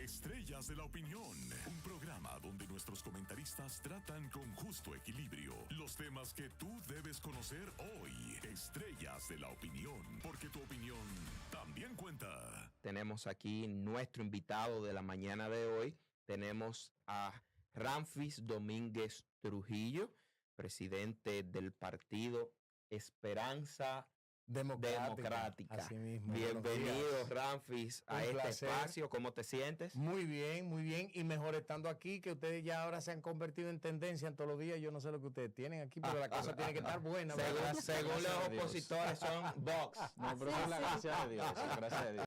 Estrellas de la Opinión, un programa donde nuestros comentaristas tratan con justo equilibrio los temas que tú debes conocer hoy. Estrellas de la Opinión, porque tu opinión también cuenta. Tenemos aquí nuestro invitado de la mañana de hoy. Tenemos a Ramfis Domínguez Trujillo, presidente del partido Esperanza Democrática. Así mismo. Bienvenido, Ramfis, a este placer. espacio. ¿Cómo te sientes? Muy bien, muy bien. Y mejor estando aquí, que ustedes ya ahora se han convertido en tendencia en todos los días. Yo no sé lo que ustedes tienen aquí, pero la cosa tiene que estar buena. Según los opositores son Vox. No, pero es la gracia de Dios, gracias a Dios.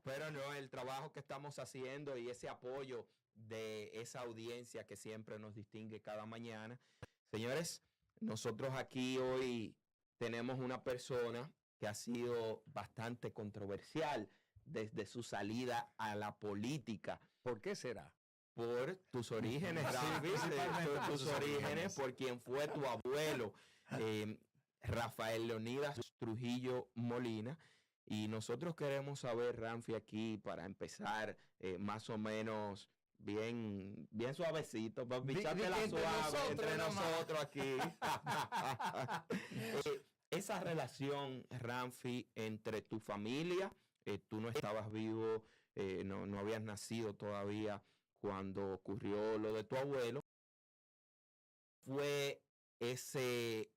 Pero no, el trabajo que estamos haciendo y ese apoyo de esa audiencia que siempre nos distingue cada mañana. Señores, nosotros aquí hoy tenemos una persona que ha sido bastante controversial desde su salida a la política. ¿Por qué será? Por tus orígenes, Ramfis, tus orígenes, por quien fue tu abuelo, Rafael Leonidas Trujillo Molina. Y nosotros queremos saber, Ramfis, aquí para empezar más o menos bien suavecito, para pichártela suave entre nosotros aquí. Esa relación, Ramfis, entre tu familia, tú no estabas vivo, no habías nacido todavía cuando ocurrió lo de tu abuelo. Fue ese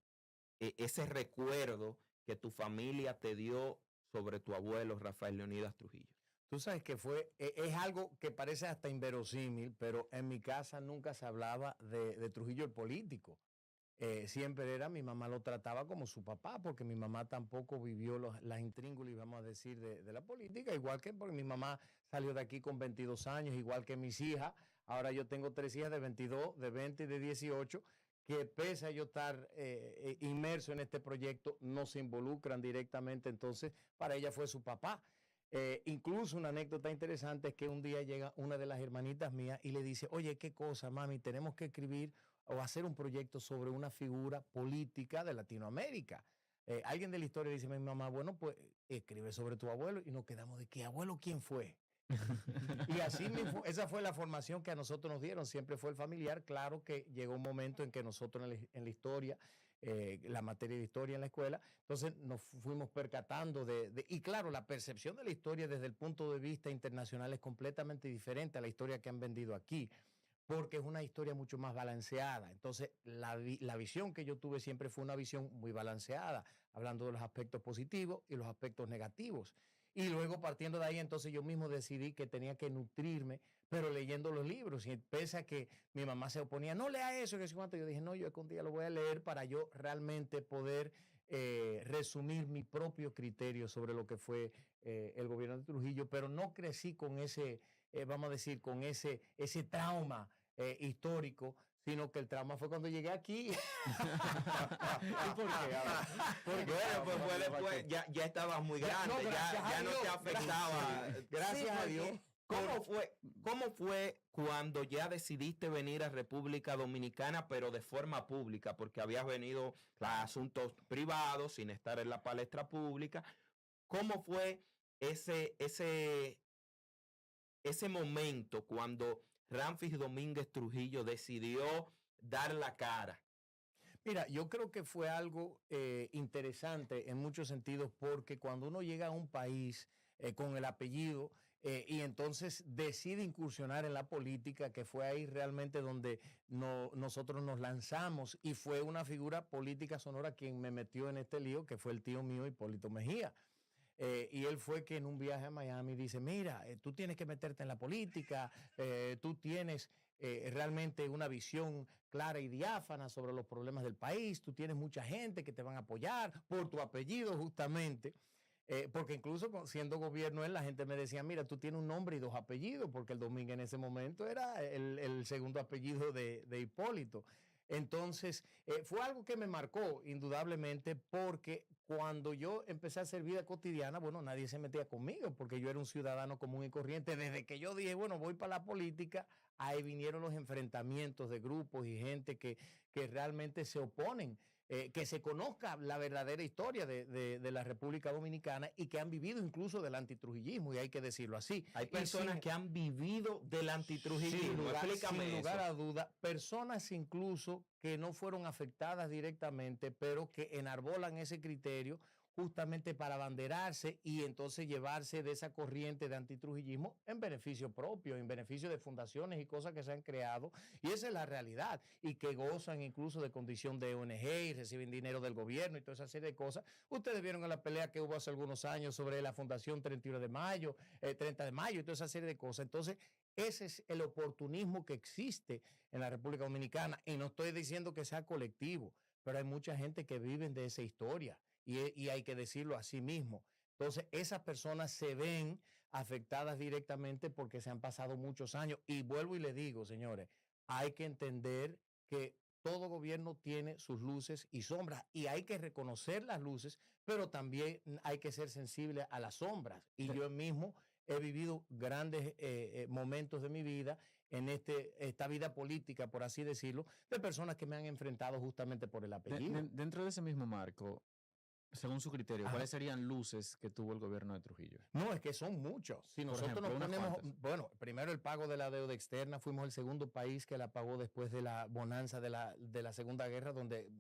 recuerdo que tu familia te dio sobre tu abuelo, Rafael Leonidas Trujillo. Tú sabes que es algo que parece hasta inverosímil, pero en mi casa nunca se hablaba de Trujillo el político. Siempre mi mamá lo trataba como su papá, porque mi mamá tampoco vivió las intríngulis, vamos a decir, de la política, igual que porque mi mamá salió de aquí con 22 años, igual que mis hijas. Ahora yo tengo 3 hijas de 22, de 20 y de 18, que pese a yo estar inmerso en este proyecto, no se involucran directamente, entonces para ella fue su papá. Incluso una anécdota interesante es que un día llega una de las hermanitas mías y le dice, oye, ¿qué cosa, mami? Tenemos que escribir o hacer un proyecto sobre una figura política de Latinoamérica. Alguien de la historia dice a mi mamá, bueno, pues escribe sobre tu abuelo, y nos quedamos de ¿qué abuelo quién fue? Y así mismo, esa fue la formación que a nosotros nos dieron, siempre fue el familiar. Claro que llegó un momento en que nosotros en la historia, la materia de historia en la escuela, entonces nos fuimos percatando y claro, la percepción de la historia desde el punto de vista internacional es completamente diferente a la historia que han vendido aquí, porque es una historia mucho más balanceada. Entonces, la visión que yo tuve siempre fue una visión muy balanceada, hablando de los aspectos positivos y los aspectos negativos. Y luego, partiendo de ahí, entonces yo mismo decidí que tenía que nutrirme, pero leyendo los libros. Y pese a que mi mamá se oponía, no lea eso, que sé cuánto, yo dije, no, yo un día lo voy a leer para yo realmente poder resumir mi propio criterio sobre lo que fue el gobierno de Trujillo, pero no crecí con ese, vamos a decir, con ese trauma histórico, sino que el trauma fue cuando llegué aquí. ¿Y por qué? Bueno, pues fue después, ya estabas muy grande, No, ya no te afectaba. Gracias a Dios. ¿Cómo fue cuando ya decidiste venir a República Dominicana, pero de forma pública? Porque habías venido a asuntos privados, sin estar en la palestra pública. ¿Cómo fue ese momento cuando Ramfis Domínguez Trujillo decidió dar la cara? Mira, yo creo que fue algo interesante en muchos sentidos, porque cuando uno llega a un país con el apellido y entonces decide incursionar en la política, que fue ahí realmente donde nosotros nos lanzamos, y fue una figura política sonora quien me metió en este lío, que fue el tío mío, Hipólito Mejía. Y él fue que en un viaje a Miami dice, mira, tú tienes que meterte en la política, tú tienes realmente una visión clara y diáfana sobre los problemas del país, tú tienes mucha gente que te van a apoyar por tu apellido justamente, porque incluso siendo gobierno él, la gente me decía, mira, tú tienes un nombre y 2 apellidos, porque el Domínguez en ese momento era el segundo apellido de Hipólito. Entonces, fue algo que me marcó indudablemente, porque cuando yo empecé a hacer vida cotidiana, bueno, nadie se metía conmigo porque yo era un ciudadano común y corriente. Desde que yo dije, bueno, voy para la política, ahí vinieron los enfrentamientos de grupos y gente que realmente se oponen. que se conozca la verdadera historia de la República Dominicana y que han vivido incluso del antitrujillismo, y hay que decirlo así. Hay personas que han vivido del antitrujillismo. Explícame sin lugar eso. a duda, personas incluso que no fueron afectadas directamente, pero que enarbolan ese criterio justamente para abanderarse y entonces llevarse de esa corriente de antitrujillismo en beneficio propio, en beneficio de fundaciones y cosas que se han creado, y esa es la realidad, y que gozan incluso de condición de ONG y reciben dinero del gobierno y toda esa serie de cosas. Ustedes vieron en la pelea que hubo hace algunos años sobre la Fundación 31 de mayo, 30 de mayo y toda esa serie de cosas. Entonces, ese es el oportunismo que existe en la República Dominicana, y no estoy diciendo que sea colectivo, pero hay mucha gente que vive de esa historia. Y hay que decirlo así mismo. Entonces, esas personas se ven afectadas directamente porque se han pasado muchos años. Y vuelvo y le digo, señores, hay que entender que todo gobierno tiene sus luces y sombras, y hay que reconocer las luces, pero también hay que ser sensible a las sombras. Y yo mismo he vivido grandes momentos de mi vida en esta vida política, por así decirlo, de personas que me han enfrentado justamente por el apellido. Dentro de ese mismo marco, según su criterio, Ajá. ¿cuáles serían luces que tuvo el gobierno de Trujillo? No, es que son muchos. Si Por nosotros ejemplo, nos unas ponemos, cuantas. bueno, primero el pago de la deuda externa, fuimos el segundo país que la pagó después de la bonanza de la Segunda Guerra, donde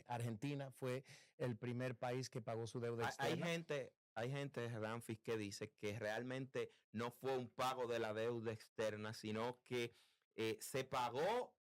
Argentina fue el primer país que pagó su deuda externa. Hay gente, Ramfis, que dice que realmente no fue un pago de la deuda externa, sino que se pagó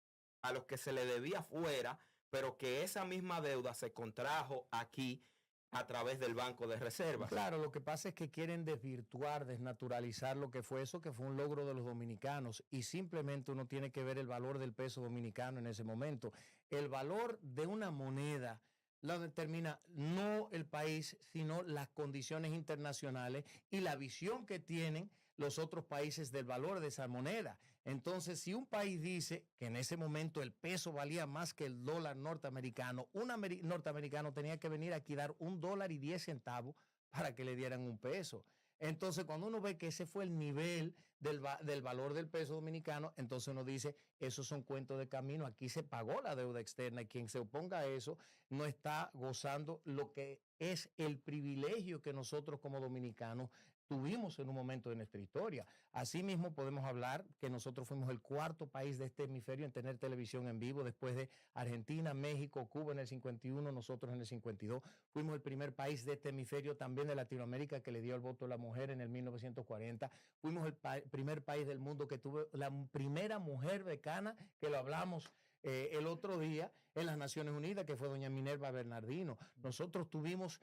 a los que se le debía fuera, pero que esa misma deuda se contrajo aquí a través del Banco de Reservas. Claro, lo que pasa es que quieren desvirtuar, desnaturalizar lo que fue eso, que fue un logro de los dominicanos, y simplemente uno tiene que ver el valor del peso dominicano en ese momento. El valor de una moneda lo determina no el país, sino las condiciones internacionales y la visión que tienen los otros países del valor de esa moneda. Entonces, si un país dice que en ese momento el peso valía más que el dólar norteamericano, un norteamericano tenía que venir aquí a dar $1.10 para que le dieran un peso. Entonces, cuando uno ve que ese fue el nivel del valor del peso dominicano, entonces uno dice, esos son cuentos de camino, aquí se pagó la deuda externa, y quien se oponga a eso no está gozando lo que es el privilegio que nosotros como dominicanos tuvimos en un momento de nuestra historia. Asimismo, podemos hablar que nosotros fuimos el cuarto país de este hemisferio en tener televisión en vivo, después de Argentina, México, Cuba en el 51, nosotros en el 52. Fuimos el primer país de este hemisferio, también de Latinoamérica, que le dio el voto a la mujer en el 1940. Fuimos el primer país del mundo que tuvo la primera mujer decana, que lo hablamos el otro día en las Naciones Unidas, que fue doña Minerva Bernardino. Nosotros tuvimos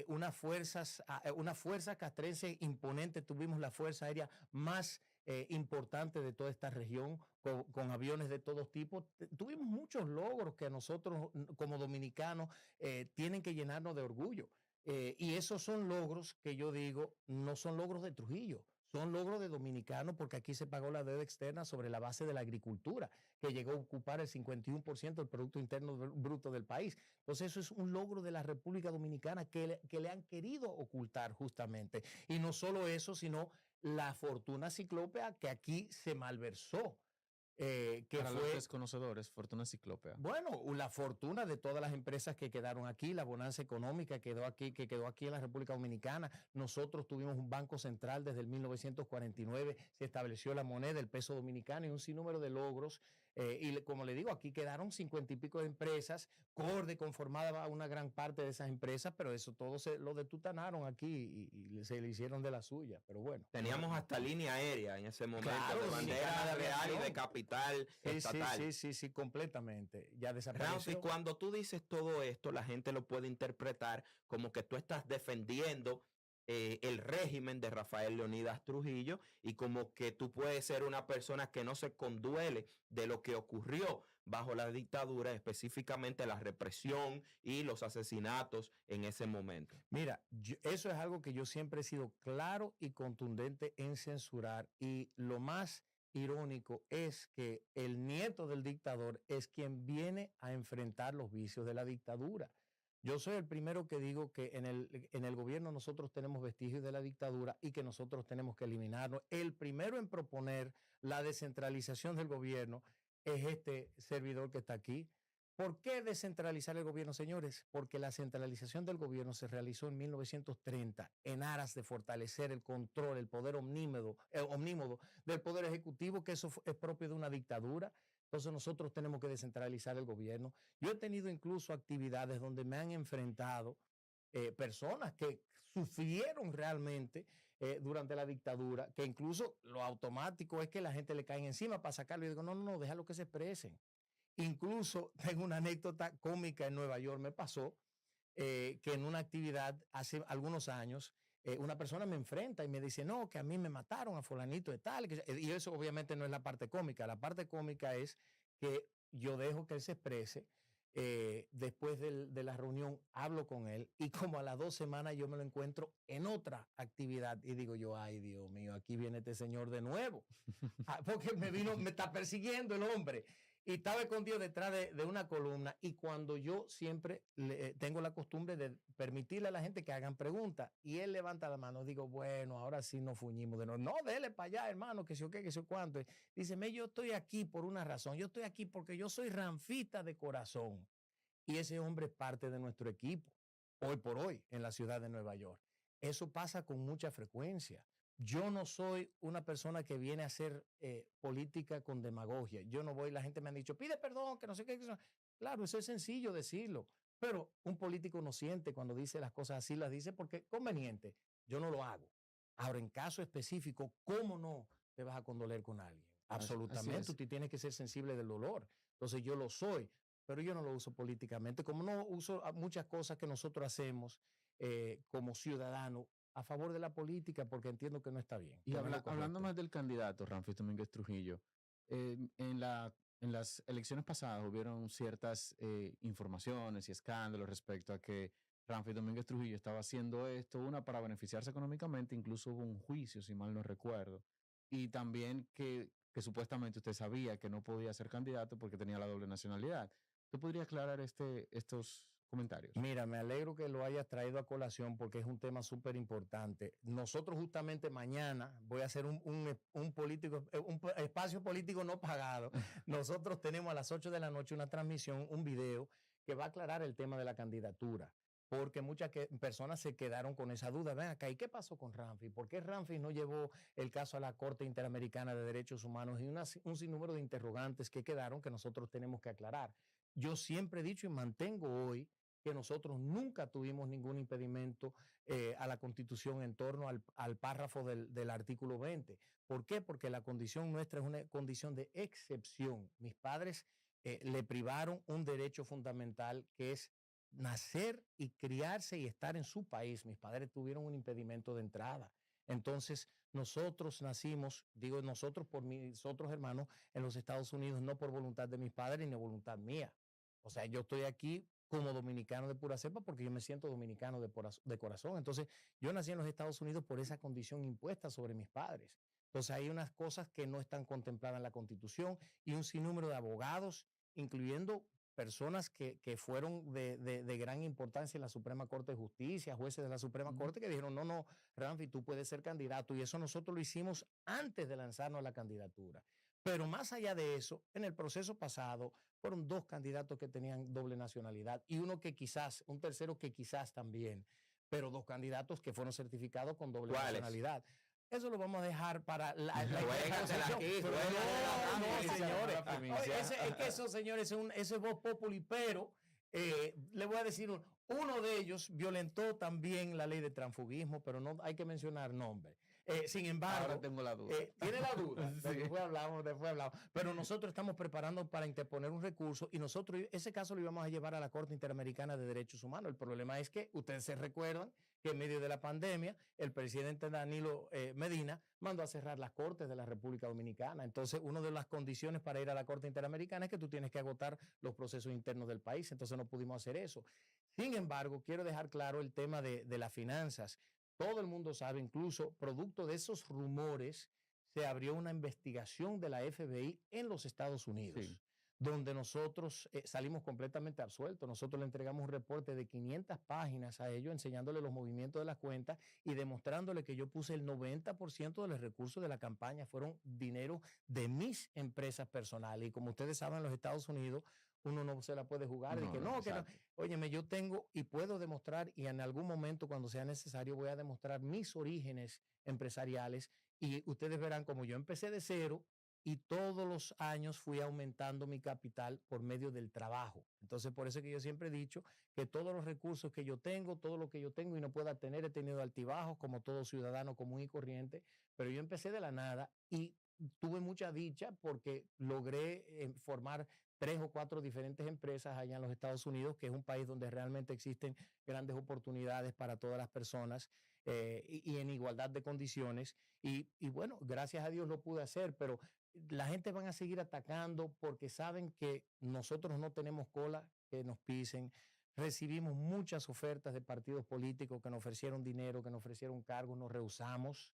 unas fuerzas castrenses imponentes, tuvimos la fuerza aérea más importante de toda esta región, con aviones de todos tipos. Tuvimos muchos logros que nosotros como dominicanos tienen que llenarnos de orgullo. Y esos son logros que yo digo, no son logros de Trujillo, son logros de dominicanos, porque aquí se pagó la deuda externa sobre la base de la agricultura, que llegó a ocupar el 51% del Producto Interno Bruto del país. Entonces eso es un logro de la República Dominicana que le han querido ocultar justamente. Y no solo eso, sino la fortuna ciclópea que aquí se malversó. Para los desconocedores, fortuna ciclópea. Bueno, la fortuna de todas las empresas que quedaron aquí, la bonanza económica que quedó aquí en la República Dominicana. Nosotros tuvimos un banco central desde el 1949, se estableció la moneda, el peso dominicano, y un sinnúmero de logros. Y como le digo, aquí quedaron 50 y pico de empresas. Corde conformaba una gran parte de esas empresas, pero eso todo lo detutanaron aquí y se le hicieron de la suya. Pero bueno. Teníamos hasta línea aérea en ese momento, claro, de bandera real y de capital estatal. Sí, completamente. Ya desapareció. Ramfis, cuando tú dices todo esto, la gente lo puede interpretar como que tú estás defendiendo el régimen de Rafael Leonidas Trujillo, y como que tú puedes ser una persona que no se conduele de lo que ocurrió bajo la dictadura, específicamente la represión y los asesinatos en ese momento. Mira, eso es algo que yo siempre he sido claro y contundente en censurar, y lo más irónico es que el nieto del dictador es quien viene a enfrentar los vicios de la dictadura. Yo soy el primero que digo que en el gobierno nosotros tenemos vestigios de la dictadura y que nosotros tenemos que eliminarlo. El primero en proponer la descentralización del gobierno es este servidor que está aquí. ¿Por qué descentralizar el gobierno, señores? Porque la centralización del gobierno se realizó en 1930 en aras de fortalecer el control, el poder omnímodo del poder ejecutivo, que eso es propio de una dictadura. Entonces nosotros tenemos que descentralizar el gobierno. Yo he tenido incluso actividades donde me han enfrentado personas que sufrieron realmente durante la dictadura, que incluso lo automático es que la gente le cae encima para sacarlo. Y digo, no, no, no, déjalo que se expresen. Incluso tengo una anécdota cómica en Nueva York, me pasó que en una actividad hace algunos años, una persona me enfrenta y me dice, no, que a mí me mataron a fulanito de tal. Y eso obviamente no es la parte cómica. La parte cómica es que yo dejo que él se exprese. Después de la reunión hablo con él y como a las 2 semanas yo me lo encuentro en otra actividad y digo yo, ay Dios mío, aquí viene este señor de nuevo. Porque me está persiguiendo el hombre. Y estaba escondido detrás de una columna. Y cuando yo siempre tengo la costumbre de permitirle a la gente que hagan preguntas, y él levanta la mano, digo, bueno, ahora sí nos fuñimos de nuevo. No, dele para allá, hermano, que sé o qué, que sé cuánto. Dice, yo estoy aquí por una razón. Yo estoy aquí porque yo soy ranfita de corazón. Y ese hombre es parte de nuestro equipo, hoy por hoy, en la ciudad de Nueva York. Eso pasa con mucha frecuencia. Yo no soy una persona que viene a hacer política con demagogia. Yo no voy, la gente me ha dicho, pide perdón, que no sé qué. Claro, eso es sencillo decirlo, pero un político no siente cuando dice las cosas así, las dice porque es conveniente. Yo no lo hago. Ahora, en caso específico, ¿cómo no te vas a condoler con alguien? Absolutamente, tú tienes que ser sensible del dolor. Entonces yo lo soy, pero yo no lo uso políticamente, como no uso muchas cosas que nosotros hacemos como ciudadanos a favor de la política, porque entiendo que no está bien. Y hablando más del candidato, Ramfis Domínguez Trujillo, en las elecciones pasadas hubieron ciertas informaciones y escándalos respecto a que Ramfis Domínguez Trujillo estaba haciendo esto, una para beneficiarse económicamente, incluso hubo un juicio, si mal no recuerdo, y también que supuestamente usted sabía que no podía ser candidato porque tenía la doble nacionalidad. ¿Tú podrías aclarar estos comentarios? Mira, me alegro que lo hayas traído a colación porque es un tema súper importante. Nosotros justamente mañana voy a hacer un espacio político no pagado. Nosotros tenemos a las 8 de la noche una transmisión, un video que va a aclarar el tema de la candidatura. Porque muchas personas se quedaron con esa duda. Ven acá, ¿y qué pasó con Ramfis? ¿Por qué Ramfis no llevó el caso a la Corte Interamericana de Derechos Humanos? Y un sinnúmero de interrogantes que quedaron que nosotros tenemos que aclarar. Yo siempre he dicho y mantengo hoy que nosotros nunca tuvimos ningún impedimento a la Constitución en torno al párrafo del artículo 20. ¿Por qué? Porque la condición nuestra es una condición de excepción. Mis padres le privaron un derecho fundamental que es nacer y criarse y estar en su país. Mis padres tuvieron un impedimento de entrada. Entonces, nosotros nacimos, digo nosotros por mis otros hermanos, en los Estados Unidos, no por voluntad de mis padres ni voluntad mía. O sea, yo estoy aquí como dominicano de pura cepa porque yo me siento dominicano de corazón. Entonces, yo nací en los Estados Unidos por esa condición impuesta sobre mis padres. Entonces, hay unas cosas que no están contempladas en la Constitución y un sinnúmero de abogados, incluyendo personas que fueron de gran importancia en la Suprema Corte de Justicia, jueces de la Suprema Corte, que dijeron, no, Ramfis, tú puedes ser candidato. Y eso nosotros lo hicimos antes de lanzarnos a la candidatura. Pero más allá de eso, en el proceso pasado fueron 2 candidatos que tenían doble nacionalidad y un tercero que quizás también, pero 2 candidatos que fueron certificados con doble nacionalidad. Eso lo vamos a dejar para la señores. Es que eso, señores, eso es voz populi, pero le voy a decir, uno de ellos violentó también la ley de transfugismo, pero no hay que mencionar nombre. Sin embargo, ahora tengo la duda. Tiene la duda. Sí. Después hablamos. Pero nosotros estamos preparando para interponer un recurso y nosotros ese caso lo íbamos a llevar a la Corte Interamericana de Derechos Humanos. El problema es que ustedes se recuerdan que en medio de la pandemia el presidente Danilo Medina mandó a cerrar las cortes de la República Dominicana. Entonces, una de las condiciones para ir a la Corte Interamericana es que tú tienes que agotar los procesos internos del país. Entonces, no pudimos hacer eso. Sin embargo, quiero dejar claro el tema de las finanzas. Todo el mundo sabe, incluso producto de esos rumores, se abrió una investigación de la FBI en los Estados Unidos, sí, donde nosotros salimos completamente absueltos. Nosotros le entregamos un reporte de 500 páginas a ellos, enseñándole los movimientos de las cuentas y demostrándole que yo puse el 90% de los recursos de la campaña, fueron dinero de mis empresas personales. Y como ustedes saben, en los Estados Unidos, uno no se la puede jugar. No, De que no, no, que no. exacto. Óyeme, yo tengo y puedo demostrar, y en algún momento cuando sea necesario voy a demostrar mis orígenes empresariales, y ustedes verán como yo empecé de cero y todos los años fui aumentando mi capital por medio del trabajo. Entonces, por eso es que yo siempre he dicho que todos los recursos que yo tengo, todo lo que yo tengo y no pueda tener, he tenido altibajos como todo ciudadano común y corriente, pero yo empecé de la nada y tuve mucha dicha porque logré formar 3 o 4 diferentes empresas allá en los Estados Unidos, que es un país donde realmente existen grandes oportunidades para todas las personas, y en igualdad de condiciones. Y bueno, gracias a Dios lo pude hacer, pero la gente van a seguir atacando porque saben que nosotros no tenemos cola que nos pisen. Recibimos muchas ofertas de partidos políticos que nos ofrecieron dinero, que nos ofrecieron cargos, nos rehusamos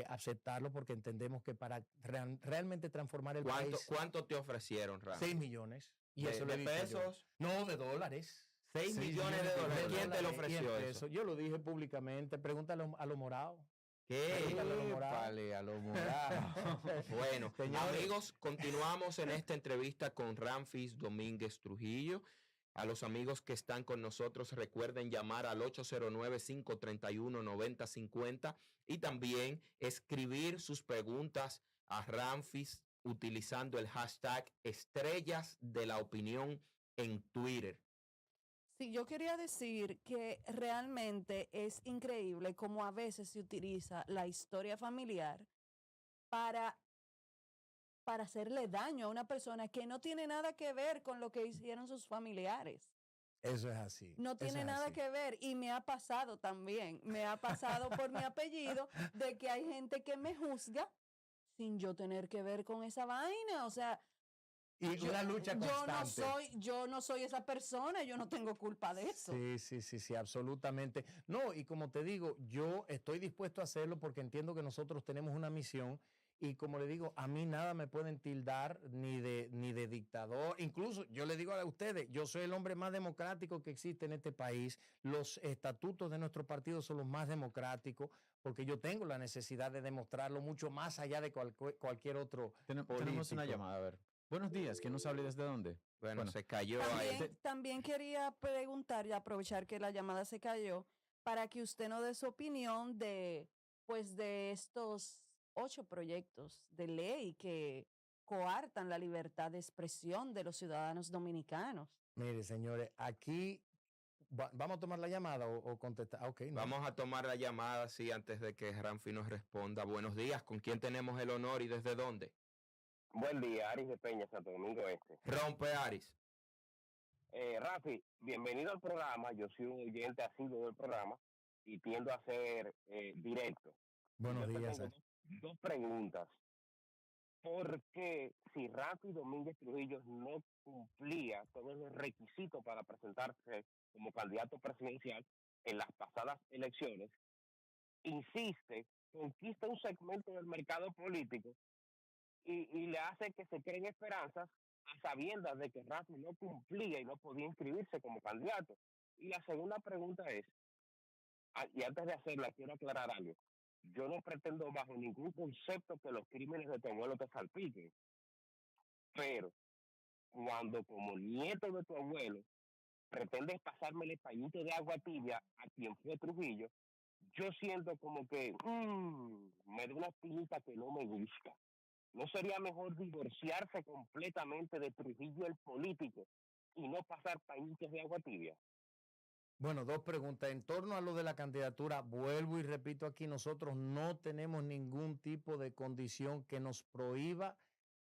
aceptarlo porque entendemos que para realmente transformar el país, ¿Cuánto te ofrecieron, Rafa? 6 millones. Y ¿De, eso lo he de dicho yo. pesos? No, de dólares. 6 6 millones de dólares. ¿Quién te lo y en ofreció eso? pesos. Yo lo dije públicamente. Pregúntale a los morados. ¿Qué? Pregúntale a los morados. Épale, a lo morado. Bueno, Señores. amigos, continuamos en esta entrevista con Ramfis Domínguez Trujillo. A los amigos que están con nosotros, recuerden llamar al 809-531-9050 y también escribir sus preguntas a Ramfis utilizando el hashtag Estrellas de la Opinión en Twitter. Sí, yo quería decir que realmente es increíble cómo a veces se utiliza la historia familiar para hacerle daño a una persona que no tiene nada que ver con lo que hicieron sus familiares. Eso es así. No eso tiene es nada así. que ver y me ha pasado también. Me ha pasado por mi apellido de que hay gente que me juzga sin yo tener que ver con esa vaina. O sea, Y una lucha constante. yo no soy esa persona, yo no tengo culpa de eso. Sí, absolutamente. No, y como te digo, yo estoy dispuesto a hacerlo porque entiendo que nosotros tenemos una misión y como le digo, a mí nada me pueden tildar ni de dictador. Incluso yo le digo a ustedes, yo soy el hombre más democrático que existe en este país. Los estatutos de nuestro partido son los más democráticos porque yo tengo la necesidad de demostrarlo mucho más allá de cualquier otro Tenemos político. una llamada, a ver. Buenos días, ¿quién nos habla y desde dónde? Bueno, se cayó ahí. También quería preguntar y aprovechar que la llamada se cayó para que usted nos dé su opinión de estos 8 proyectos de ley que coartan la libertad de expresión de los ciudadanos dominicanos. Mire, señores, aquí vamos a tomar la llamada o contestar. Ah, okay, no. Vamos a tomar la llamada, sí, antes de que Ramfi nos responda. Buenos días, ¿con quién tenemos el honor y desde dónde? Buen día, Aris de Peña, Santo Domingo Este. Rompe Aris. Rafi, bienvenido al programa. Yo soy un oyente asiduo del programa y tiendo a ser directo. Buenos Yo te días. tengo dos preguntas. ¿Por qué si Rafi Domínguez Trujillo no cumplía todos los requisitos para presentarse como candidato presidencial en las pasadas elecciones, insiste, conquista un segmento del mercado político y le hace que se creen esperanzas a sabiendas de que Rafi no cumplía y no podía inscribirse como candidato? Y la segunda pregunta es, y antes de hacerla quiero aclarar algo, yo no pretendo bajo ningún concepto que los crímenes de tu abuelo te salpiquen, pero cuando como nieto de tu abuelo pretendes pasármele pañito de agua tibia a quien fue Trujillo, yo siento como que me da una espinita que no me gusta. ¿No sería mejor divorciarse completamente de Trujillo el político y no pasar pañitos de agua tibia? Bueno, dos preguntas. En torno a lo de la candidatura, vuelvo y repito aquí, nosotros no tenemos ningún tipo de condición que nos prohíba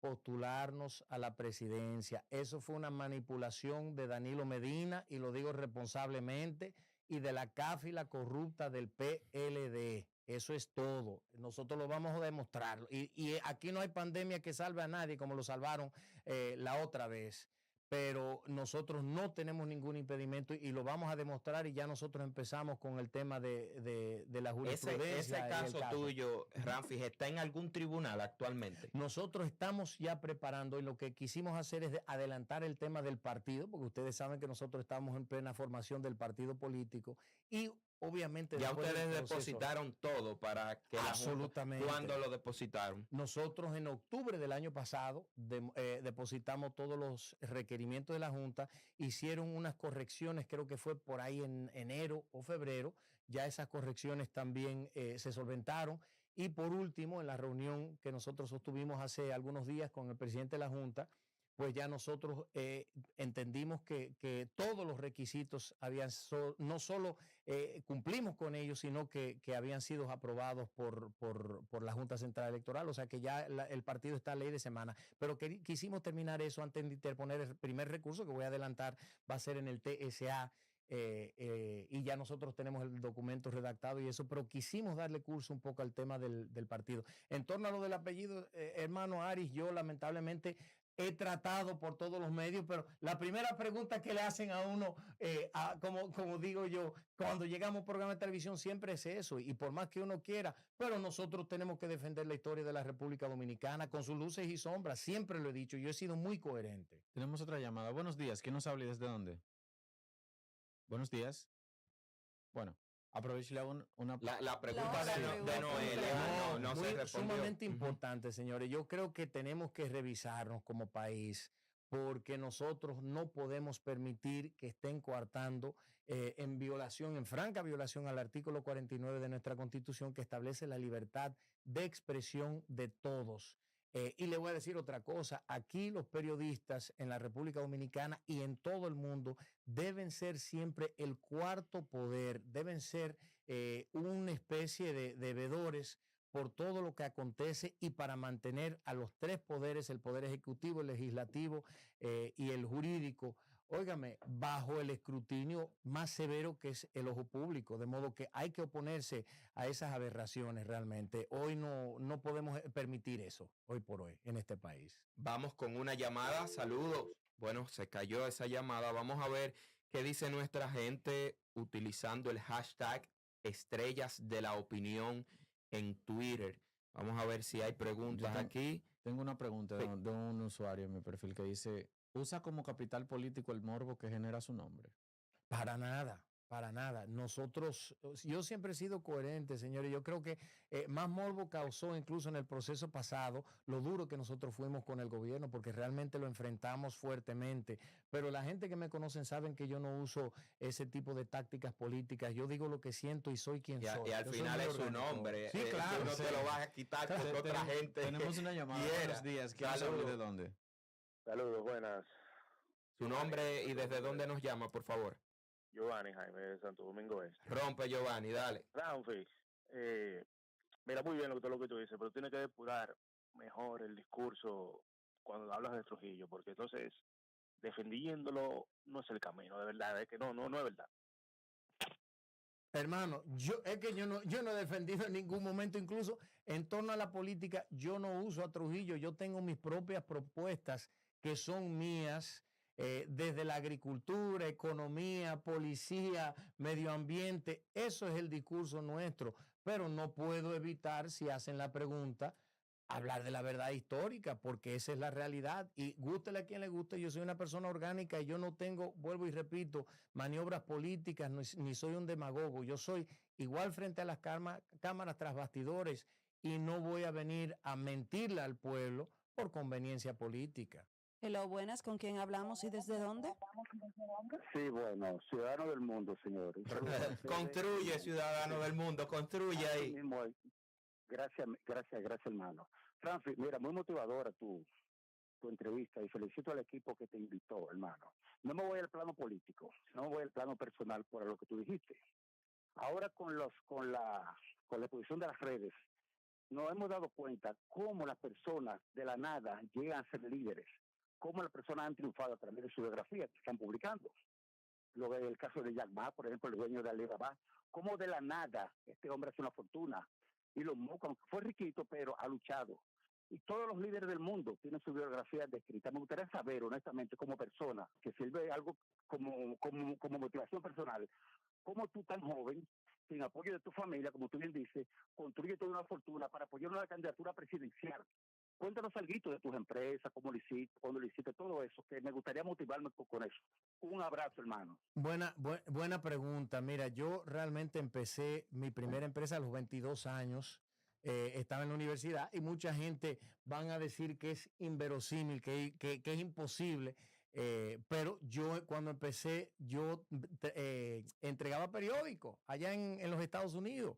postularnos a la presidencia. Eso fue una manipulación de Danilo Medina, y lo digo responsablemente, y de la cáfila corrupta del PLD. Eso es todo. Nosotros lo vamos a demostrar. Y aquí no hay pandemia que salve a nadie como lo salvaron la otra vez. Pero nosotros no tenemos ningún impedimento y lo vamos a demostrar, y ya nosotros empezamos con el tema de la jurisprudencia. Ese caso tuyo, Ramfi, ¿está en algún tribunal actualmente? Nosotros estamos ya preparando, y lo que quisimos hacer es adelantar el tema del partido, porque ustedes saben que nosotros estamos en plena formación del partido político, y obviamente Ya después del ustedes proceso, depositaron todo para que la Junta, absolutamente. ¿cuándo lo depositaron? Nosotros en octubre del año pasado depositamos todos los requerimientos de la Junta, hicieron unas correcciones, creo que fue por ahí en enero o febrero, ya esas correcciones también se solventaron. Y por último, en la reunión que nosotros sostuvimos hace algunos días con el presidente de la Junta, pues ya nosotros entendimos que todos los requisitos no solo cumplimos con ellos, sino que habían sido aprobados por la Junta Central Electoral, o sea que ya el partido está a ley de semana. Pero quisimos terminar eso antes de interponer el primer recurso, que voy a adelantar, va a ser en el TSA. Y ya nosotros tenemos el documento redactado y eso, pero quisimos darle curso un poco al tema del partido. En torno a lo del apellido, hermano Aris, yo lamentablemente he tratado por todos los medios, pero la primera pregunta que le hacen a uno, como digo yo, cuando llegamos a un programa de televisión siempre es eso, y por más que uno quiera, pero nosotros tenemos que defender la historia de la República Dominicana con sus luces y sombras, siempre lo he dicho, yo he sido muy coherente. Tenemos otra llamada. Buenos días. ¿Quién nos habla y desde dónde? Buenos días. Bueno, aprovecho y le hago una... La pregunta La de pregunta. Noelia no se muy respondió. sumamente Ujú. importante, señores. Yo creo que tenemos que revisarnos como país porque nosotros no podemos permitir que estén coartando en franca violación al artículo 49 de nuestra Constitución, que establece la libertad de expresión de todos. Y le voy a decir otra cosa, aquí los periodistas en la República Dominicana y en todo el mundo deben ser siempre el cuarto poder, deben ser una especie de vedores por todo lo que acontece y para mantener a los tres poderes, el poder ejecutivo, el legislativo y el jurídico, óigame, bajo el escrutinio más severo que es el ojo público, de modo que hay que oponerse a esas aberraciones realmente. Hoy no podemos permitir eso, hoy por hoy, en este país. Vamos con una llamada. Saludos. Bueno, se cayó esa llamada. Vamos a ver qué dice nuestra gente utilizando el hashtag Estrellas de la Opinión en Twitter. Vamos a ver si hay preguntas aquí. Tengo una pregunta Sí. de un usuario en mi perfil que dice, ¿usa como capital político el morbo que genera su nombre? Para nada, para nada. Yo siempre he sido coherente, señores. Yo creo que más morbo causó incluso en el proceso pasado lo duro que nosotros fuimos con el gobierno, porque realmente lo enfrentamos fuertemente. Pero la gente que me conocen saben que yo no uso ese tipo de tácticas políticas. Yo digo lo que siento y soy quien soy. Y al Yo soy final muy es su orgánico. nombre. Sí, claro. Tú no sí. te lo vas a quitar Claro, porque otra gente Tenemos una llamada. quiera. Buenos días. ¿Quién nos habla y de dónde? Saludos, buenas. Su nombre y desde dónde nos llama, por favor. Giovanni Jaime de Santo Domingo Este. Rompe, Giovanni, dale. Ramfi, mira muy bien todo lo que tú dices, pero tienes que depurar mejor el discurso cuando hablas de Trujillo, porque entonces defendiéndolo no es el camino, de verdad, es que no es verdad. Hermano, yo no he defendido en ningún momento, incluso en torno a la política, yo no uso a Trujillo, yo tengo mis propias propuestas que son mías, desde la agricultura, economía, policía, medio ambiente, eso es el discurso nuestro, pero no puedo evitar, si hacen la pregunta, hablar de la verdad histórica, porque esa es la realidad. Y gústele a quien le guste, yo soy una persona orgánica y yo no tengo, vuelvo y repito, maniobras políticas, ni soy un demagogo. Yo soy igual frente a las cámaras tras bastidores y no voy a venir a mentirle al pueblo por conveniencia política. Hello, buenas, ¿con quién hablamos y desde dónde? Sí, bueno, ciudadano del mundo, señores. Construye, ciudadano del mundo, construye Así ahí. mismo es. Gracias, hermano. Francis, mira, muy motivadora tu entrevista y felicito al equipo que te invitó, hermano. No me voy al plano político, no me voy al plano personal por lo que tú dijiste. Ahora con la exposición de las redes, nos hemos dado cuenta cómo las personas de la nada llegan a ser líderes, cómo las personas han triunfado a través de su biografía que están publicando. Lo el caso de Jack Ma, por ejemplo, el dueño de Alibaba, cómo de la nada este hombre hace una fortuna. Y los Musk, aunque fue riquito, pero ha luchado. Y todos los líderes del mundo tienen su biografía descrita. Me gustaría saber, honestamente, como persona, que sirve algo como motivación personal, cómo tú tan joven, sin apoyo de tu familia, como tú bien dices, construyes toda una fortuna para apoyar una candidatura presidencial. Cuéntame cuéntanos algo de tus empresas, cómo lo hiciste, cuándo lo hiciste, todo eso, que me gustaría motivarme con eso. Un abrazo, hermano. Buena pregunta. Mira, yo realmente empecé mi primera empresa a los 22 años. Estaba en la universidad y mucha gente van a decir que es inverosímil, que es imposible. Pero yo cuando empecé, yo entregaba periódicos allá en los Estados Unidos.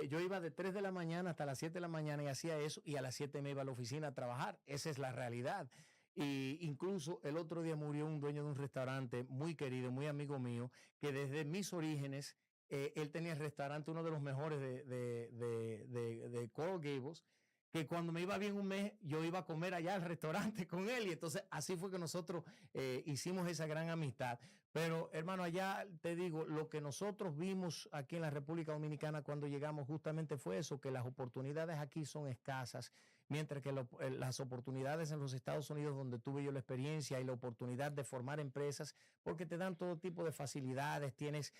Yo iba de 3 de la mañana hasta las 7 de la mañana y hacía eso, y a las 7 me iba a la oficina a trabajar. Esa es la realidad. Y incluso el otro día murió un dueño de un restaurante muy querido, muy amigo mío, que desde mis orígenes, él tenía el restaurante, uno de los mejores de Coral Gables, que cuando me iba bien un mes, yo iba a comer allá al restaurante con él. Y entonces así fue que nosotros hicimos esa gran amistad. Pero hermano, allá te digo, lo que nosotros vimos aquí en la República Dominicana cuando llegamos justamente fue eso, que las oportunidades aquí son escasas, mientras que las oportunidades en los Estados Unidos, donde tuve yo la experiencia y la oportunidad de formar empresas, porque te dan todo tipo de facilidades. Tienes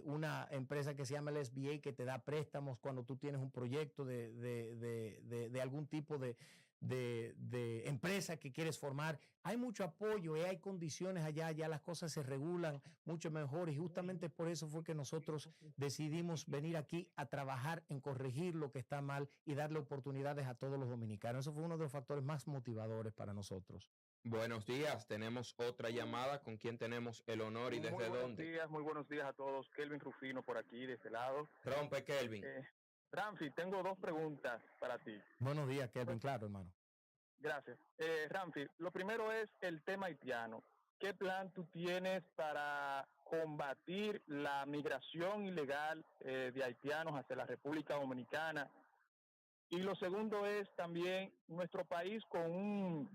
una empresa que se llama el SBA, que te da préstamos cuando tú tienes un proyecto de algún tipo de empresa que quieres formar. Hay mucho apoyo, hay condiciones allá, ya las cosas se regulan mucho mejor, y justamente por eso fue que nosotros decidimos venir aquí a trabajar en corregir lo que está mal y darle oportunidades a todos los dominicanos. Eso fue uno de los factores más motivadores para nosotros. Buenos días, tenemos otra llamada. ¿Con quién tenemos el honor y desde dónde? Muy buenos días a todos. Kelvin Rufino por aquí, de este lado. Rompe, Kelvin. Ramfi, tengo dos preguntas para ti. Buenos días, Kelvin, claro, hermano. Gracias. Ramfi, lo primero es el tema haitiano. ¿Qué plan tú tienes para combatir la migración ilegal de haitianos hacia la República Dominicana? Y lo segundo es también nuestro país con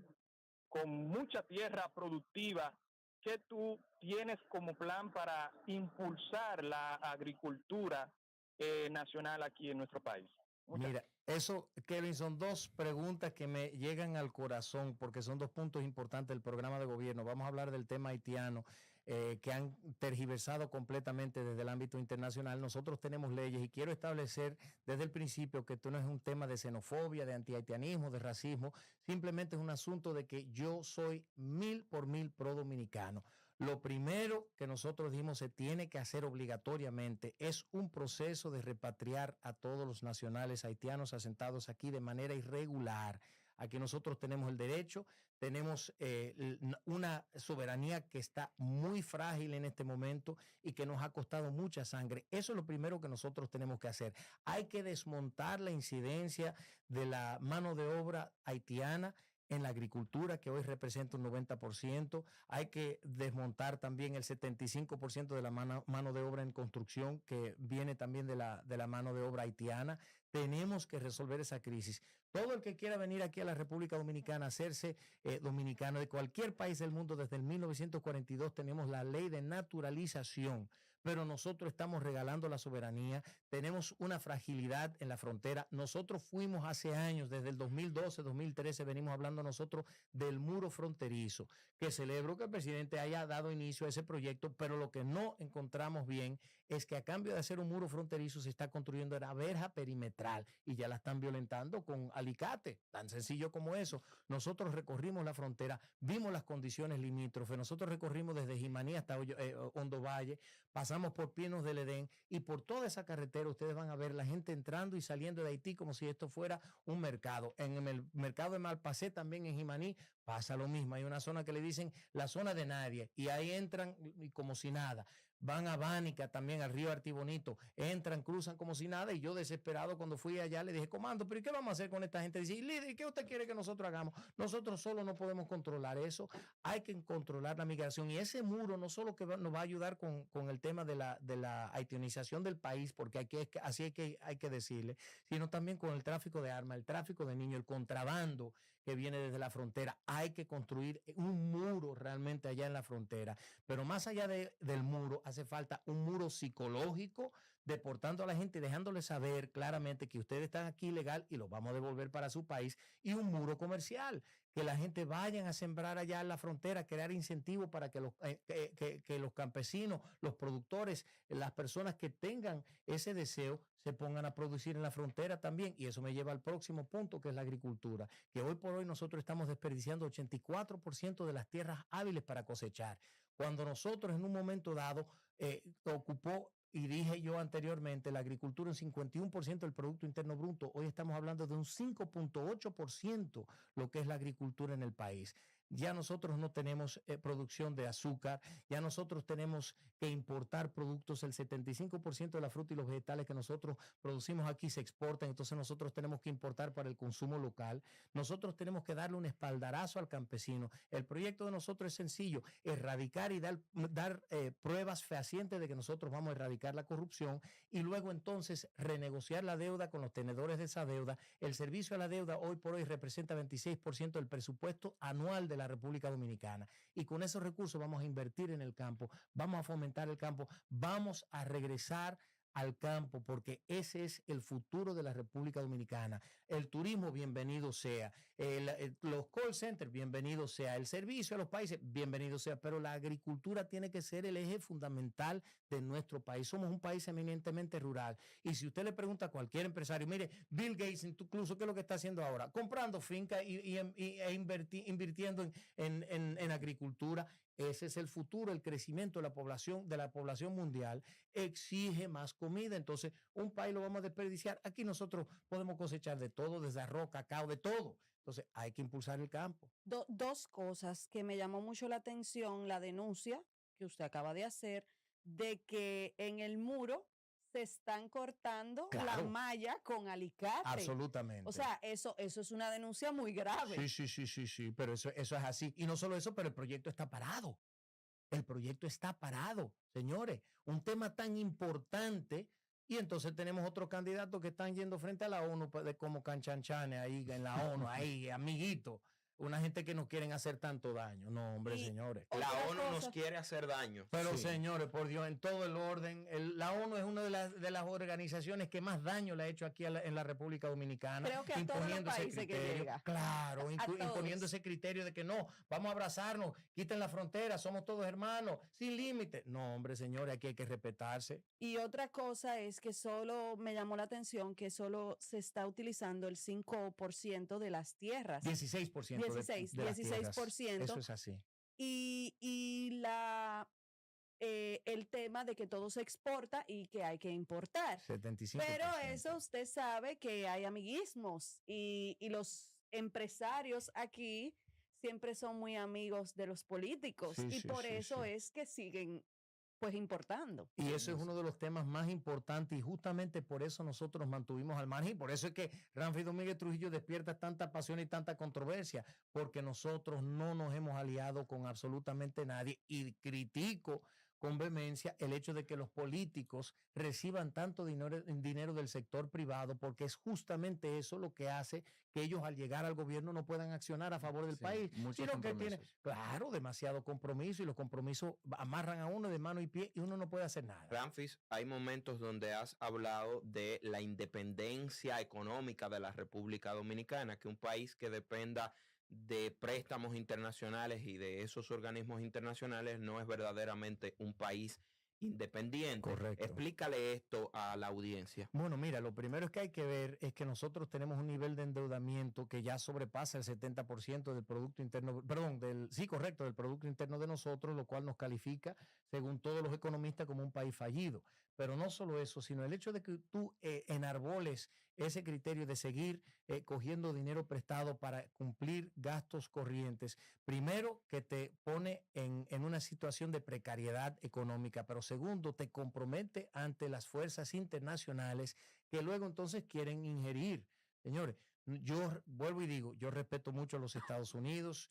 mucha tierra productiva. ¿Qué tú tienes como plan para impulsar la agricultura nacional aquí en nuestro país? Mira, eso, Kevin, son dos preguntas que me llegan al corazón, porque son dos puntos importantes del programa de gobierno. Vamos a hablar del tema haitiano, que han tergiversado completamente desde el ámbito internacional. Nosotros tenemos leyes, y quiero establecer desde el principio que esto no es un tema de xenofobia, de antihaitianismo, de racismo. Simplemente es un asunto de que yo soy 1000% pro dominicano. Lo primero que nosotros dijimos se tiene que hacer obligatoriamente es un proceso de repatriar a todos los nacionales haitianos asentados aquí de manera irregular. Aquí nosotros tenemos el derecho, tenemos una soberanía que está muy frágil en este momento y que nos ha costado mucha sangre. Eso es lo primero que nosotros tenemos que hacer. Hay que desmontar la incidencia de la mano de obra haitiana en la agricultura, que hoy representa un 90%. Hay que desmontar también el 75% de la mano de obra en construcción, que viene también de la mano de obra haitiana. Tenemos que resolver esa crisis. Todo el que quiera venir aquí a la República Dominicana, hacerse dominicano de cualquier país del mundo, desde el 1942 tenemos la ley de naturalización, pero nosotros estamos regalando la soberanía. Tenemos una fragilidad en la frontera. Nosotros fuimos hace años, desde el 2012, 2013, venimos hablando nosotros del muro fronterizo, que celebro que el presidente haya dado inicio a ese proyecto, pero lo que no encontramos bien es que a cambio de hacer un muro fronterizo se está construyendo una verja perimetral, y ya la están violentando con alicate, tan sencillo como eso. Nosotros recorrimos la frontera, vimos las condiciones limítrofes, nosotros recorrimos desde Jimaní hasta Hondo Valle, pasamos por Pinos del Edén, y por toda esa carretera ustedes van a ver la gente entrando y saliendo de Haití como si esto fuera un mercado. En el mercado de Malpasé, también en Jimaní, pasa lo mismo. Hay una zona que le dicen la zona de nadie, y ahí entran como si nada. Van a Bánica, también al río Artibonito, entran, cruzan como si nada, y yo desesperado cuando fui allá le dije, comando, pero ¿y qué vamos a hacer con esta gente? Dice, líder, ¿y qué usted quiere que nosotros hagamos? Nosotros solo no podemos controlar eso, hay que controlar la migración, y ese muro no solo que nos va a ayudar con el tema de la haitianización del país, porque hay que decirle, sino también con el tráfico de armas, el tráfico de niños, el contrabando que viene desde la frontera. Hay que construir un muro realmente allá en la frontera, pero más allá del muro hace falta un muro psicológico deportando a la gente y dejándoles saber claramente que ustedes están aquí ilegal y los vamos a devolver para su país, y un muro comercial, que la gente vayan a sembrar allá en la frontera, crear incentivos para que que los campesinos, los productores, las personas que tengan ese deseo se pongan a producir en la frontera también. Y eso me lleva al próximo punto, que es la agricultura, que hoy por hoy nosotros estamos desperdiciando 84% de las tierras hábiles para cosechar, cuando nosotros en un momento dado ocupó, y dije yo anteriormente, la agricultura un 51% del Producto Interno Bruto. Hoy estamos hablando de un 5.8% lo que es la agricultura en el país. Ya nosotros no tenemos producción de azúcar, ya nosotros tenemos que importar productos. El 75% de la fruta y los vegetales que nosotros producimos aquí se exportan, entonces nosotros tenemos que importar para el consumo local. Nosotros tenemos que darle un espaldarazo al campesino. El proyecto de nosotros es sencillo: erradicar y dar pruebas fehacientes de que nosotros vamos a erradicar la corrupción, y luego entonces renegociar la deuda con los tenedores de esa deuda. El servicio a la deuda hoy por hoy representa 26% del presupuesto anual de la República Dominicana, y con esos recursos vamos a invertir en el campo, vamos a fomentar el campo, vamos a regresar al campo, porque ese es el futuro de la República Dominicana. El turismo, bienvenido sea. Los call centers, bienvenido sea. El servicio a los países, bienvenido sea. Pero la agricultura tiene que ser el eje fundamental de nuestro país. Somos un país eminentemente rural. Y si usted le pregunta a cualquier empresario, mire, Bill Gates incluso, ¿qué es lo que está haciendo ahora? Comprando fincas invirtiendo en agricultura. Ese es el futuro. El crecimiento de la población mundial exige más comida. Entonces, un país lo vamos a desperdiciar. Aquí nosotros podemos cosechar de todo, desde arroz, cacao, de todo. Entonces, hay que impulsar el campo. Dos cosas que me llamó mucho la atención: la denuncia que usted acaba de hacer de que en el muro se están cortando la malla con alicate. Absolutamente. O sea, eso es una denuncia muy grave. Sí, pero eso es así. Y no solo eso, pero el proyecto está parado. El proyecto está parado, señores. Un tema tan importante. Y entonces tenemos otros candidatos que están yendo frente a la ONU como canchanchanes ahí en la ONU, ahí, amiguitos. Una gente que no quieren hacer tanto daño. No, hombre, señores. La ONU nos quiere hacer daño. Pero señores, por Dios, en todo el orden, la ONU es una de las organizaciones que más daño le ha hecho aquí en la República Dominicana. Creo que a todos los países que llega. Claro, imponiendo ese criterio de que no, vamos a abrazarnos, quiten la frontera, somos todos hermanos, sin límite. No, hombre, señores, aquí hay que respetarse. Y otra cosa es que solo me llamó la atención que solo se está utilizando el 5% de las tierras. 16%. 16%. Eso es así. Y el tema de que todo se exporta y que hay que importar. 75%. Pero eso usted sabe que hay amiguismos, y los empresarios aquí siempre son muy amigos de los políticos, por eso es que siguen pues importando. Y eso es uno de los temas más importantes, y justamente por eso nosotros mantuvimos al margen, y por eso es que Ramfi Domínguez Trujillo despierta tanta pasión y tanta controversia, porque nosotros no nos hemos aliado con absolutamente nadie, y critico con vehemencia el hecho de que los políticos reciban tanto dinero del sector privado, porque es justamente eso lo que hace que ellos, al llegar al gobierno, no puedan accionar a favor del país, sino que tiene, demasiado compromiso, y los compromisos amarran a uno de mano y pie, y uno no puede hacer nada. Ramfis, hay momentos donde has hablado de la independencia económica de la República Dominicana, que un país que dependa de préstamos internacionales y de esos organismos internacionales no es verdaderamente un país independiente. Correcto. Explícale esto a la audiencia. Bueno, mira, lo primero que hay que ver es que nosotros tenemos un nivel de endeudamiento que ya sobrepasa el 70% del Producto Interno, del Producto Interno de nosotros, lo cual nos califica, según todos los economistas, como un país fallido. Pero no solo eso, sino el hecho de que tú enarboles ese criterio de seguir cogiendo dinero prestado para cumplir gastos corrientes, primero que te pone en una situación de precariedad económica, pero segundo, te compromete ante las fuerzas internacionales que luego entonces quieren ingerir. Señores, yo vuelvo y digo, yo respeto mucho a los Estados Unidos,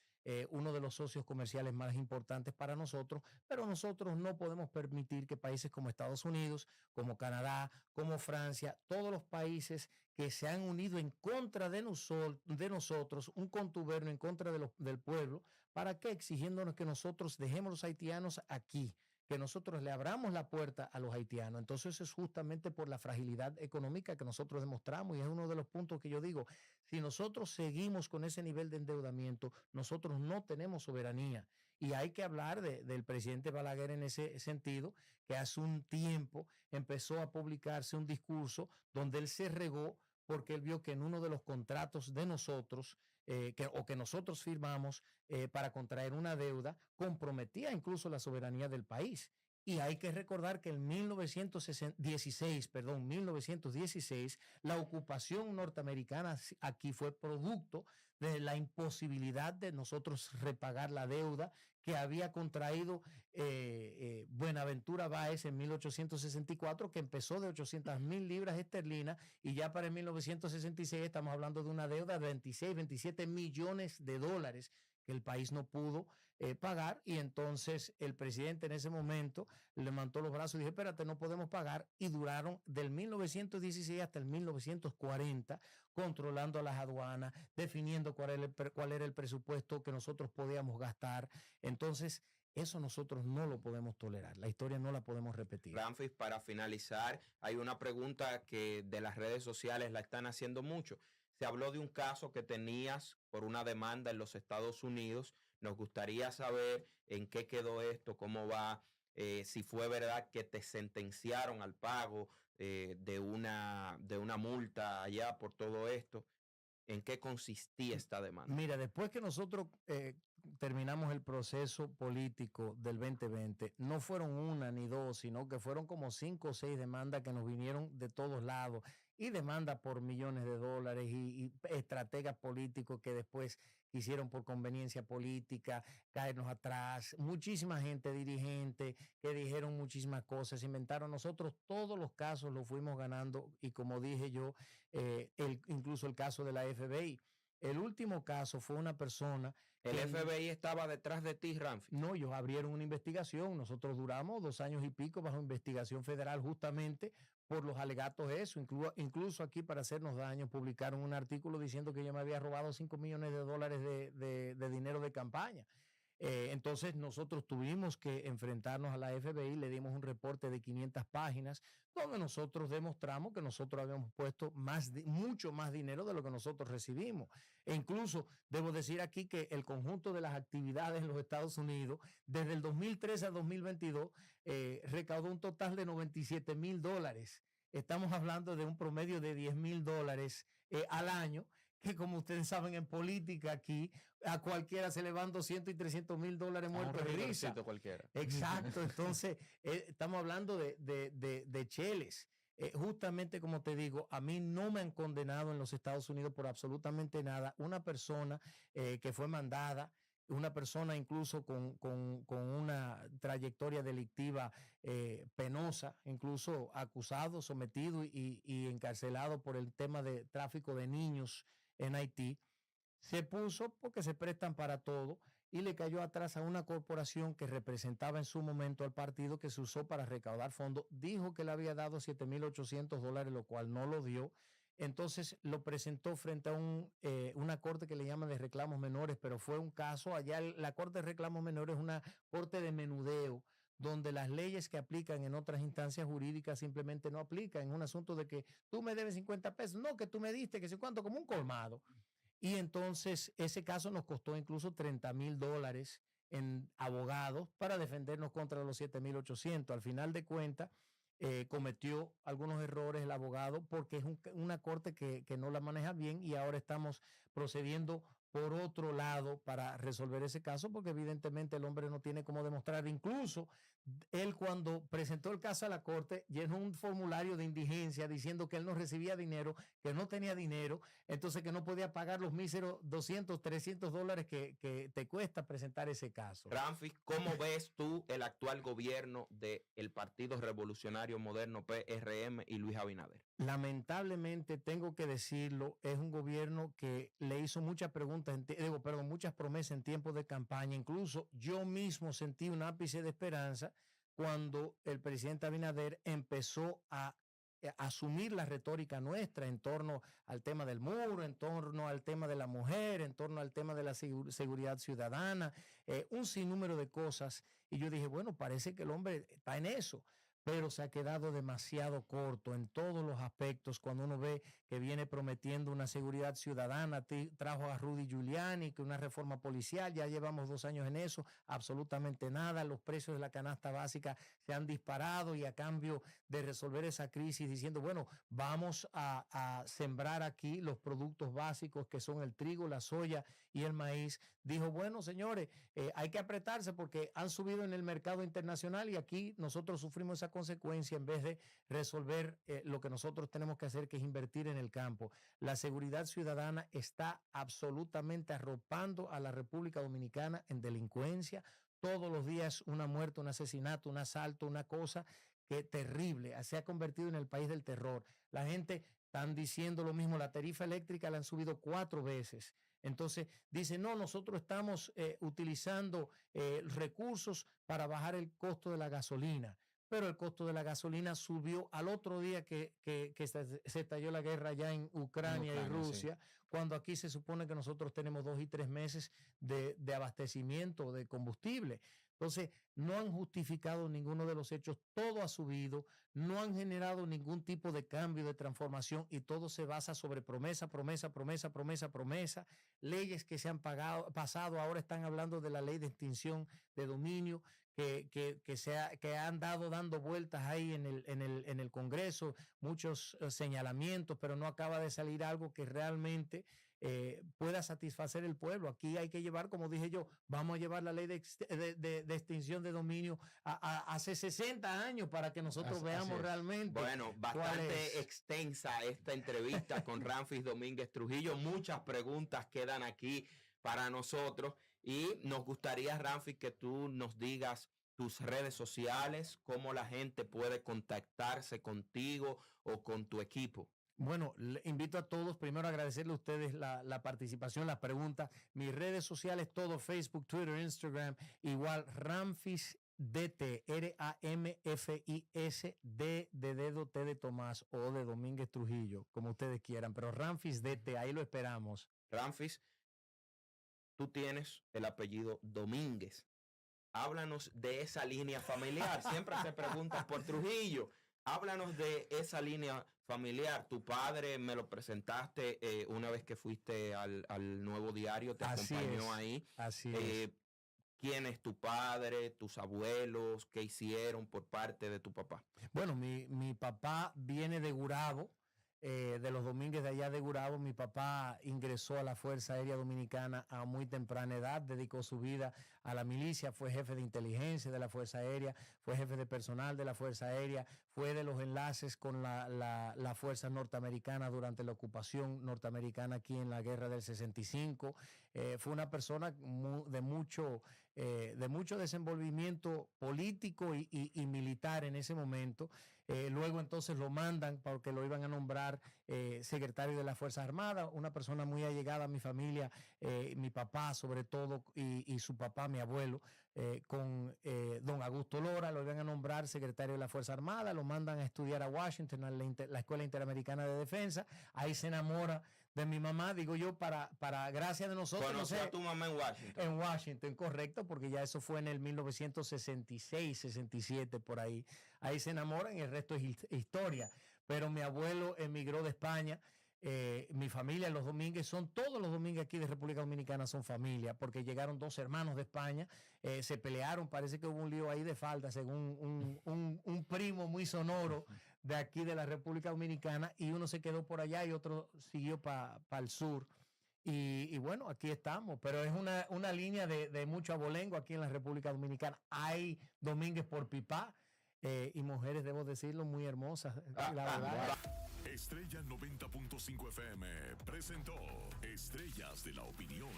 uno de los socios comerciales más importantes para nosotros, pero nosotros no podemos permitir que países como Estados Unidos, como Canadá, como Francia, todos los países que se han unido en contra de nosotros, un contubernio en contra del pueblo, ¿para qué? Exigiéndonos que nosotros dejemos a los haitianos aquí, que nosotros le abramos la puerta a los haitianos. Entonces eso es justamente por la fragilidad económica que nosotros demostramos y es uno de los puntos que yo digo, si nosotros seguimos con ese nivel de endeudamiento, nosotros no tenemos soberanía. Y hay que hablar del presidente Balaguer en ese sentido, que hace un tiempo empezó a publicarse un discurso donde él se regó porque él vio que en uno de los contratos de nosotros, que nosotros firmamos para contraer una deuda, comprometía incluso la soberanía del país. Y hay que recordar que en 1916, la ocupación norteamericana aquí fue producto de la imposibilidad de nosotros repagar la deuda que había contraído Buenaventura Báez en 1864, que empezó de 800,000 libras esterlinas y ya para el 1966 estamos hablando de una deuda de 26, 27 millones de dólares que el país no pudo pagar, y entonces el presidente en ese momento levantó los brazos y dijo, espérate, no podemos pagar, y duraron del 1916 hasta el 1940 controlando las aduanas, definiendo cuál era el presupuesto que nosotros podíamos gastar. Entonces eso nosotros no lo podemos tolerar, la historia no la podemos repetir. Ramfis, para finalizar, hay una pregunta que de las redes sociales la están haciendo mucho. Se habló de un caso que tenías por una demanda en los Estados Unidos. Nos gustaría saber en qué quedó esto, cómo va, si fue verdad que te sentenciaron al pago de una multa allá por todo esto. ¿En qué consistía esta demanda? Mira, después que nosotros terminamos el proceso político del 2020, no fueron una ni dos, sino que fueron como 5 o 6 demandas que nos vinieron de todos lados, y demandas por millones de dólares y estrategas políticos que después quisieron por conveniencia política caernos atrás, muchísima gente dirigente que dijeron muchísimas cosas, inventaron. Nosotros todos los casos los fuimos ganando, y como dije yo, incluso el caso de la FBI. El último caso fue una persona... ¿El FBI estaba detrás de ti, Ramfis? No, ellos abrieron una investigación. Nosotros duramos 2 años y pico bajo investigación federal justamente por los alegatos de eso. Incluso aquí, para hacernos daño, publicaron un artículo diciendo que yo me había robado $5 millones de dinero de campaña. Entonces nosotros tuvimos que enfrentarnos a la FBI, le dimos un reporte de 500 páginas donde nosotros demostramos que nosotros habíamos puesto mucho más dinero de lo que nosotros recibimos. E incluso debo decir aquí que el conjunto de las actividades en los Estados Unidos, desde el 2013 al 2022, recaudó un total de $97,000. Estamos hablando de un promedio de $10,000 al año, que como ustedes saben en política aquí, a cualquiera se le van $200,000 y $300,000 muertos de risa. Cualquiera. Exacto, entonces estamos hablando de cheles. Justamente como te digo, a mí no me han condenado en los Estados Unidos por absolutamente nada. Una persona que fue mandada, una persona incluso con una trayectoria delictiva penosa, incluso acusado, sometido y encarcelado por el tema de tráfico de niños en Haití, se puso porque se prestan para todo y le cayó atrás a una corporación que representaba en su momento al partido, que se usó para recaudar fondos. Dijo que le había dado $7,800, lo cual no lo dio. Entonces lo presentó frente a una corte que le llaman de reclamos menores, pero fue un caso, allá la corte de reclamos menores es una corte de menudeo, donde las leyes que aplican en otras instancias jurídicas simplemente no aplican. En un asunto de que tú me debes 50 pesos, no, que tú me diste, que sé cuánto, como un colmado. Y entonces ese caso nos costó incluso $30,000 en abogados para defendernos contra los 7,800. Al final de cuentas, cometió algunos errores el abogado porque es una corte que no la maneja bien, y ahora estamos procediendo por otro lado para resolver ese caso, porque evidentemente el hombre no tiene cómo demostrar. Incluso él, cuando presentó el caso a la corte, llenó un formulario de indigencia diciendo que él no recibía dinero, que no tenía dinero, entonces que no podía pagar los míseros $200, $300 que te cuesta presentar ese caso. Ramfis, ¿cómo ves tú el actual gobierno del Partido Revolucionario Moderno, PRM, y Luis Abinader? Lamentablemente, tengo que decirlo, es un gobierno que le hizo muchas muchas promesas en tiempos de campaña. Incluso yo mismo sentí un ápice de esperanza cuando el presidente Abinader empezó a asumir la retórica nuestra en torno al tema del muro, en torno al tema de la mujer, en torno al tema de la seguridad ciudadana, un sinnúmero de cosas. Y yo dije, bueno, parece que el hombre está en eso, pero se ha quedado demasiado corto en todos los aspectos. Cuando uno ve que viene prometiendo una seguridad ciudadana, trajo a Rudy Giuliani, que una reforma policial, ya llevamos 2 años en eso, absolutamente nada, los precios de la canasta básica se han disparado y a cambio de resolver esa crisis diciendo, bueno, vamos a sembrar aquí los productos básicos que son el trigo, la soya y el maíz, dijo, bueno, señores, hay que apretarse porque han subido en el mercado internacional y aquí nosotros sufrimos esa consecuencia en vez de resolver lo que nosotros tenemos que hacer, que es invertir en el campo. La seguridad ciudadana está absolutamente arropando a la República Dominicana en delincuencia. Todos los días una muerte, un asesinato, un asalto, una cosa que terrible. Se ha convertido en el país del terror. La gente están diciendo lo mismo, la tarifa eléctrica la han subido 4 veces. Entonces dice, no, nosotros estamos utilizando recursos para bajar el costo de la gasolina. Pero el costo de la gasolina subió al otro día que se estalló la guerra allá en Ucrania y Rusia, sí, cuando aquí se supone que nosotros tenemos 2 y 3 meses de abastecimiento de combustible. Entonces, no han justificado ninguno de los hechos, todo ha subido, no han generado ningún tipo de cambio, de transformación, y todo se basa sobre promesa, leyes que se han pasado, ahora están hablando de la ley de extinción de dominio, que han dando vueltas ahí en el Congreso, muchos señalamientos, pero no acaba de salir algo que realmente pueda satisfacer el pueblo. Aquí hay que llevar, como dije yo, vamos a llevar la ley de extinción de dominio hace 60 años para que nosotros veamos realmente. Bueno, bastante extensa esta entrevista con Ramfis Domínguez Trujillo. Muchas preguntas quedan aquí para nosotros y nos gustaría, Ramfis, que tú nos digas tus redes sociales, cómo la gente puede contactarse contigo o con tu equipo. Bueno, invito a todos, primero a agradecerle a ustedes la participación, las preguntas. Mis redes sociales, todo, Facebook, Twitter, Instagram, igual Ramfis DT, Ramfis D de dedo, T de Tomás o de Domínguez Trujillo, como ustedes quieran, pero Ramfis DT, ahí lo esperamos. Ramfis, tú tienes el apellido Domínguez. Háblanos de esa línea familiar. Siempre se preguntan por Trujillo. Háblanos de esa línea familiar. Tu padre me lo presentaste una vez que fuiste al Nuevo Diario, te acompañó ahí. Así es. ¿Quién es tu padre, tus abuelos, qué hicieron por parte de tu papá? Bueno, mi papá viene de Gurabo, de los Domínguez de allá de Gurabo. Mi papá ingresó a la Fuerza Aérea Dominicana a muy temprana edad, dedicó su vida a la milicia, fue jefe de inteligencia de la Fuerza Aérea, fue jefe de personal de la Fuerza Aérea, fue de los enlaces con la Fuerza Norteamericana durante la ocupación norteamericana aquí en la Guerra del 65. Fue una persona de mucho desenvolvimiento político y militar en ese momento. Luego entonces lo mandan porque lo iban a nombrar secretario de las Fuerzas Armadas, una persona muy allegada a mi familia, mi papá sobre todo y su papá, mi abuelo, con don Augusto Lora, lo iban a nombrar secretario de la Fuerza Armada, lo mandan a estudiar a Washington, a la Escuela Interamericana de Defensa, ahí se enamora de mi mamá, digo yo, para gracia de nosotros. ¿Conoció a tu mamá en Washington? En Washington, correcto, porque ya eso fue en el 1966, 67, por ahí. Ahí se enamoran y el resto es historia. Pero mi abuelo emigró de España. Mi familia, los Domínguez, todos los Domínguez aquí de República Dominicana son familia, porque llegaron 2 hermanos de España, se pelearon, parece que hubo un lío ahí de falda, según un primo muy sonoro de aquí de la República Dominicana, y uno se quedó por allá y otro siguió para el sur. Y bueno, aquí estamos, pero es una línea de mucho abolengo aquí en la República Dominicana. Hay Domínguez por Pipá y mujeres, debo decirlo, muy hermosas, la verdad. Estrella 90.5 FM presentó Estrellas de la Opinión.